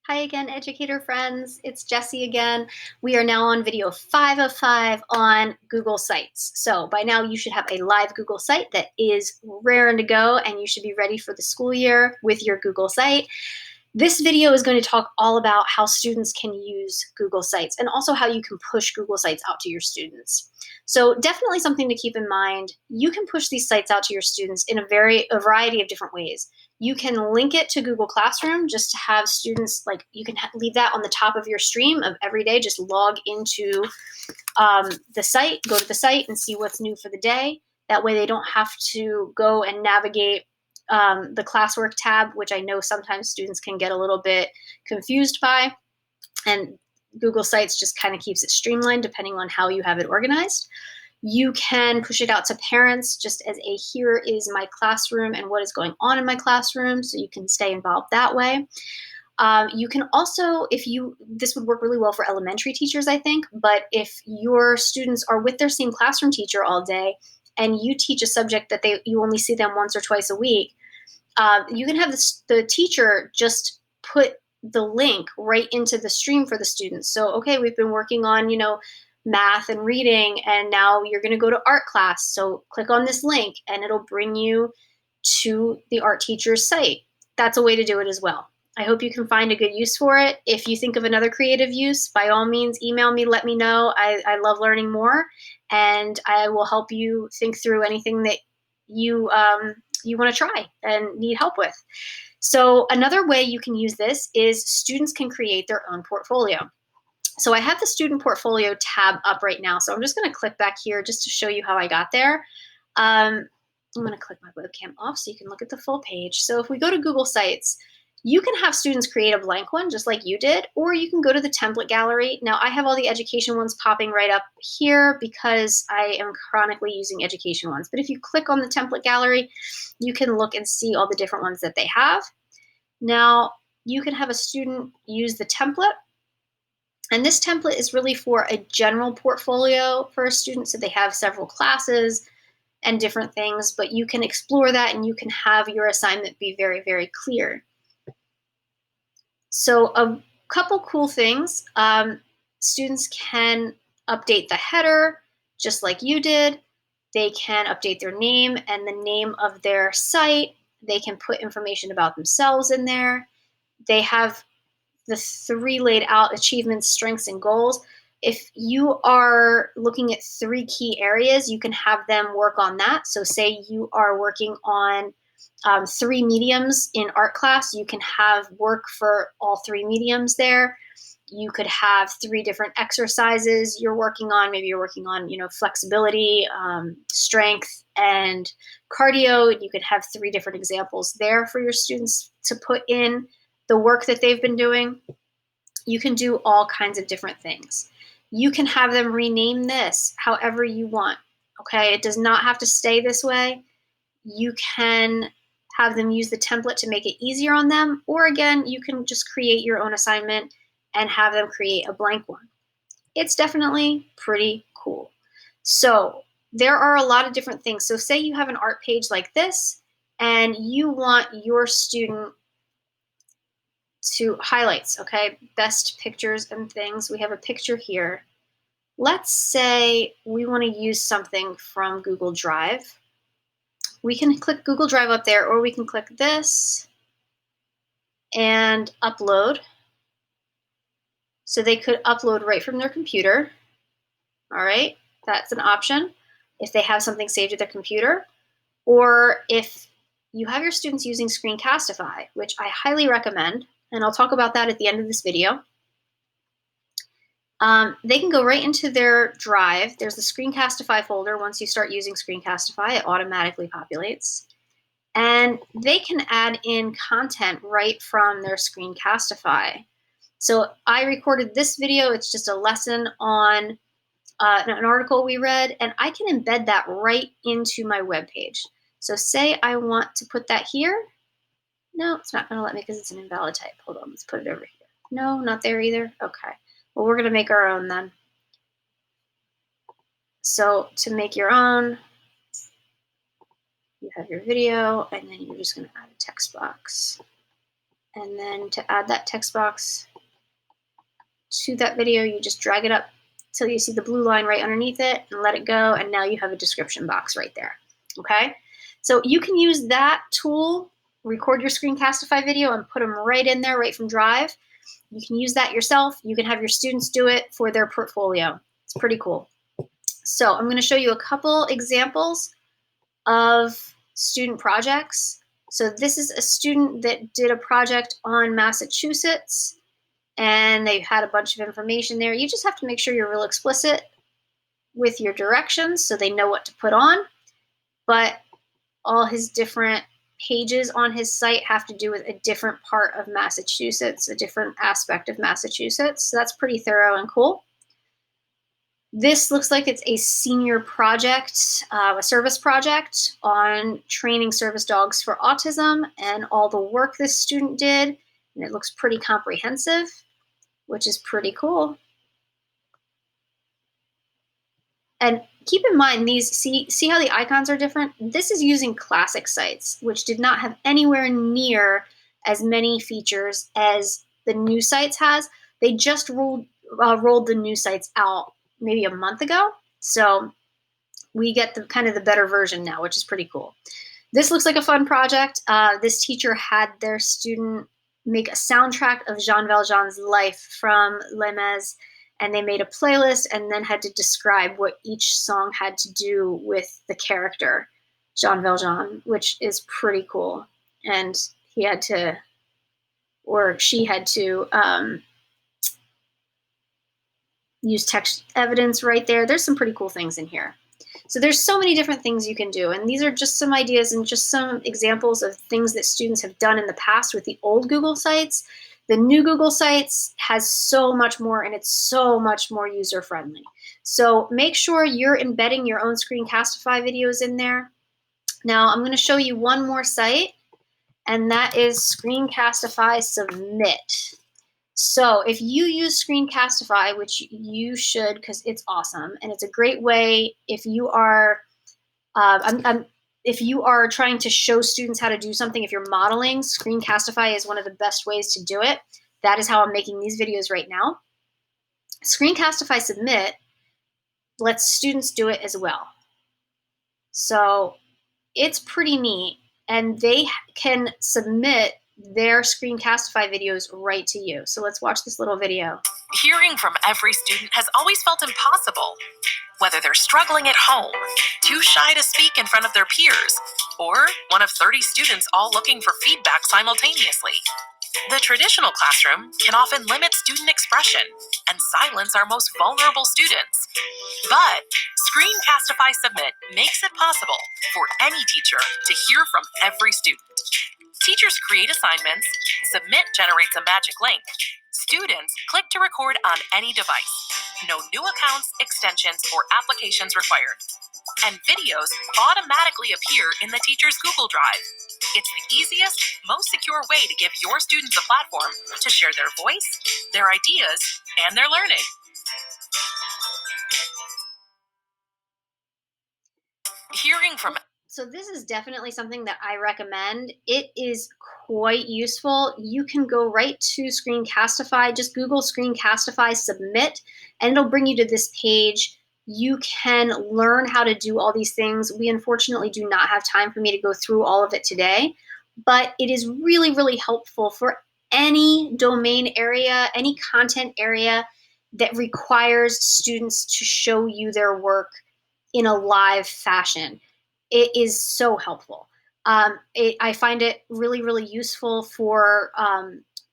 Hi again, educator friends. It's Jessie again. We are now on video 5 of 5 on Google Sites. So by now you should have a live Google site that is raring to go, and you should be ready for the school year with your Google site. This video is going to talk all about how students can use Google Sites and also how you can push Google Sites out to your students. So definitely something to keep in mind. You can push these sites out to your students in a variety of different ways. You can link it to Google Classroom just to have students, like, you can leave that on the top of your stream of every day. Just log into the site, go to the site and see what's new for the day. That way they don't have to go and navigate the classwork tab, which I know sometimes students can get a little bit confused by. And Google Sites just kind of keeps it streamlined depending on how you have it organized. You can push it out to parents just as a here is my classroom and what is going on in my classroom, so you can stay involved that way. You can also, this would work really well for elementary teachers, I think, but if your students are with their same classroom teacher all day and you teach a subject that you only see them once or twice a week, you can have the teacher just put the link right into the stream for the students. So, okay, we've been working on, math and reading, and now you're going to go to art class. So click on this link and it'll bring you to the art teacher's site. That's a way to do it as well. I hope you can find a good use for it. If you think of another creative use, by all means, email me, let me know. I love learning more, and I will help you think through anything that you want to try and need help with. So another way you can use this is students can create their own portfolio. So I have the student portfolio tab up right now. So I'm just going to click back here just to show you how I got there. I'm going to click my webcam off so you can look at the full page. So if we go to Google Sites, you can have students create a blank one just like you did, or you can go to the template gallery. Now I have all the education ones popping right up here because I am chronically using education ones. But if you click on the template gallery, you can look and see all the different ones that they have. Now you can have a student use the template. And this template is really for a general portfolio for a student. So they have several classes and different things, but you can explore that and you can have your assignment be very, very clear. So a couple cool things. Students can update the header just like you did. They can update their name and the name of their site. They can put information about themselves in there. They have the 3 laid out: achievements, strengths, and goals. If you are looking at 3 key areas, you can have them work on that. So say you are working on 3 mediums in art class, you can have work for all 3 mediums there. You could have 3 different exercises you're working on. Maybe you're working on, flexibility, strength, and cardio. You could have 3 different examples there for your students to put in the work that they've been doing. You can do all kinds of different things. You can have them rename this however you want. Okay, it does not have to stay this way. You can have them use the template to make it easier on them, or again, you can just create your own assignment and have them create a blank one. It's definitely pretty cool. So there are a lot of different things. So say you have an art page like this and you want your student to highlights, okay? Best pictures and things. We have a picture here. Let's say we want to use something from Google Drive. We can click Google Drive up there, or we can click this and upload. So they could upload right from their computer. All right, that's an option if they have something saved to their computer, or if you have your students using Screencastify, which I highly recommend, and I'll talk about that at the end of this video. They can go right into their drive. There's the Screencastify folder. Once you start using Screencastify, it automatically populates. And they can add in content right from their Screencastify. So I recorded this video. It's just a lesson on an article we read, and I can embed that right into my web page. So say I want to put that here. No, it's not going to let me because it's an invalid type. Hold on, let's put it over here. No, not there either. Okay. Well, we're going to make our own then. So to make your own, you have your video, and then you're just going to add a text box. And then to add that text box to that video, you just drag it up till you see the blue line right underneath it and let it go. And now you have a description box right there. Okay. So you can use that tool, record your Screencastify video and put them right in there, right from Drive. You can use that yourself. You can have your students do it for their portfolio. It's pretty cool. So I'm going to show you a couple examples of student projects. So this is a student that did a project on Massachusetts, and they had a bunch of information there. You just have to make sure you're real explicit with your directions so they know what to put on. But all his different pages on his site have to do with a different part of Massachusetts, a different aspect of Massachusetts. So that's pretty thorough and cool. This looks like it's a senior project, a service project on training service dogs for autism and all the work this student did. And it looks pretty comprehensive, which is pretty cool. And keep in mind, these, see how the icons are different? This is using classic sites, which did not have anywhere near as many features as the new sites has. They just rolled the new sites out maybe a month ago. So we get the kind of the better version now, which is pretty cool. This looks like a fun project. This teacher had their student make a soundtrack of Jean Valjean's life from Les Mis, and they made a playlist and then had to describe what each song had to do with the character, Jean Valjean, which is pretty cool. And he had to, or she had to, use text evidence right there. There's some pretty cool things in here. So there's so many different things you can do. And these are just some ideas and just some examples of things that students have done in the past with the old Google Sites. The new Google Sites has so much more, and it's so much more user-friendly. So make sure you're embedding your own Screencastify videos in there. Now I'm going to show you one more site, and that is Screencastify Submit. So if you use Screencastify, which you should because it's awesome, and it's a great way if you are if you are trying to show students how to do something, if you're modeling, Screencastify is one of the best ways to do it. That is how I'm making these videos right now. Screencastify Submit lets students do it as well. So it's pretty neat, and they can submit their Screencastify videos right to you. So let's watch this little video. Hearing from every student has always felt impossible. Whether they're struggling at home, too shy to speak in front of their peers, or one of 30 students all looking for feedback simultaneously. The traditional classroom can often limit student expression and silence our most vulnerable students. But Screencastify Submit makes it possible for any teacher to hear from every student. Teachers create assignments, Submit generates a magic link. Students click to record on any device. No new accounts, extensions, or applications required. And videos automatically appear in the teacher's Google Drive. It's the easiest, most secure way to give your students a platform to share their voice, their ideas, and their learning. Hearing from So this is definitely something that I recommend. It is quite useful. You can go right to Screencastify, just Google Screencastify Submit, and it'll bring you to this page. You can learn how to do all these things. We unfortunately do not have time for me to go through all of it today, but it is really, really helpful for any domain area, any content area that requires students to show you their work in a live fashion. It is so helpful. I find it really, really useful for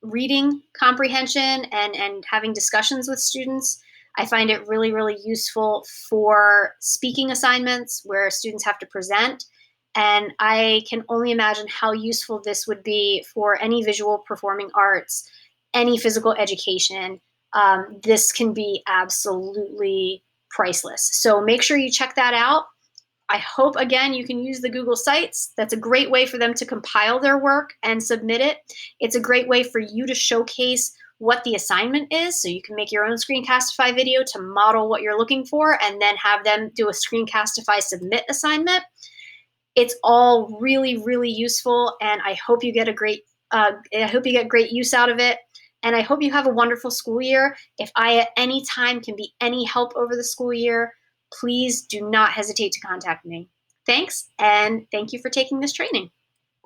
reading comprehension and having discussions with students. I find it really, really useful for speaking assignments where students have to present. And I can only imagine how useful this would be for any visual performing arts, any physical education. This can be absolutely priceless. So make sure you check that out. I hope, again, you can use the Google Sites. That's a great way for them to compile their work and submit it. It's a great way for you to showcase what the assignment is, so you can make your own Screencastify video to model what you're looking for and then have them do a Screencastify Submit assignment. It's all really, really useful, and I hope you get a great I hope you get great use out of it. And I hope you have a wonderful school year. If I at any time can be any help over the school year, please do not hesitate to contact me. Thanks, and thank you for taking this training.